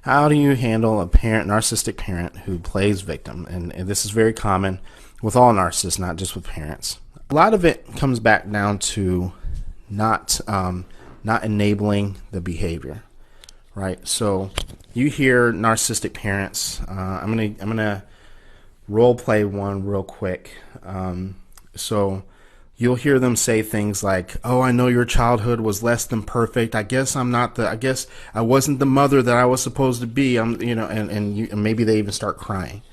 How do you handle a narcissistic parent who plays victim? And this is very common with all narcissists, not just with parents. A lot of it comes back down to not enabling the behavior, right? So you hear narcissistic parents. I'm gonna role play one real quick. So you'll hear them say things like, "Oh, I know your childhood was less than perfect. I guess I wasn't the mother that I was supposed to be." And maybe they even start crying,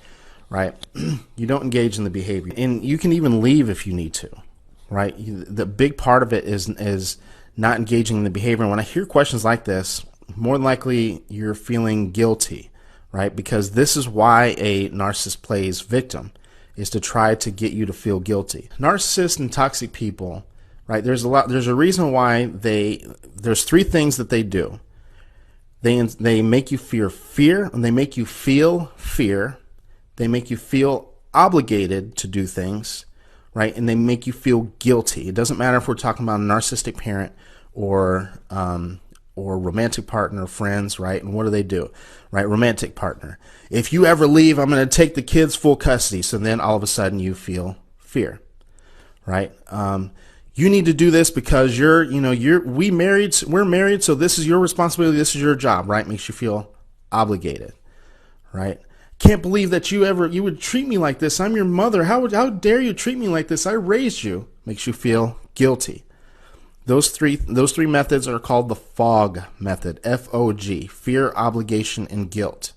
right? You don't engage in the behavior, and you can even leave if you need to, right? The big part of it is not engaging in the behavior. And when I hear questions like this, more than likely you're feeling guilty, right? Because this is why a narcissist plays victim, is to try to get you to feel guilty. Narcissists and toxic people, right? There's a reason why there's three things that they do. They make you fear, and they make you feel fear. They make you feel obligated to do things, right? And they make you feel guilty. It doesn't matter if we're talking about a narcissistic parent or romantic partner, friends, right? And what do? Right? Romantic partner. If you ever leave, I'm going to take the kids full custody. So then all of a sudden you feel fear, right? You need to do this because we're married. So this is your responsibility. This is your job, right? Makes you feel obligated, right? Can't believe that you would treat me like this. I'm your mother. How dare you treat me like this? I raised you. Makes you feel guilty. Those three methods are called the FOG method, F-O-G, fear, obligation, and guilt.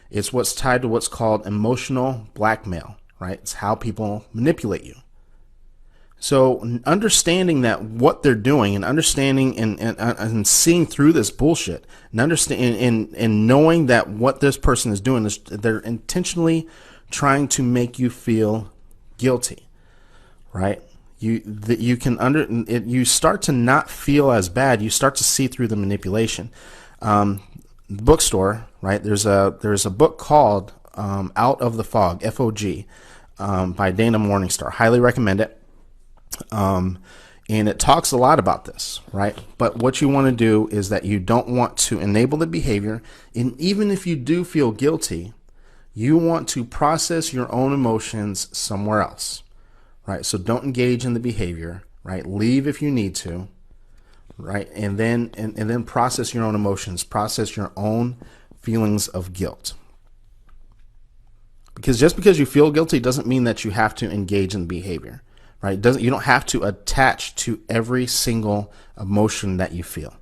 It's what's tied to what's called emotional blackmail, right? It's how people manipulate you. So understanding that what they're doing and understanding and seeing through this bullshit and knowing that what this person is doing is they're intentionally trying to make you feel guilty, right? You start to not feel as bad. You start to see through the manipulation. Bookstore, right? There's a book called Out of the Fog, F-O-G, by Dana Morningstar. Highly recommend it. And it talks a lot about this, right? But what you want to do is that you don't want to enable the behavior. And even if you do feel guilty, you want to process your own emotions somewhere else. Right, so don't engage in the behavior. Right, leave if you need to. Right, and then process your own emotions, process your own feelings of guilt. Because just because you feel guilty doesn't mean that you have to engage in the behavior. Right, you don't have to attach to every single emotion that you feel.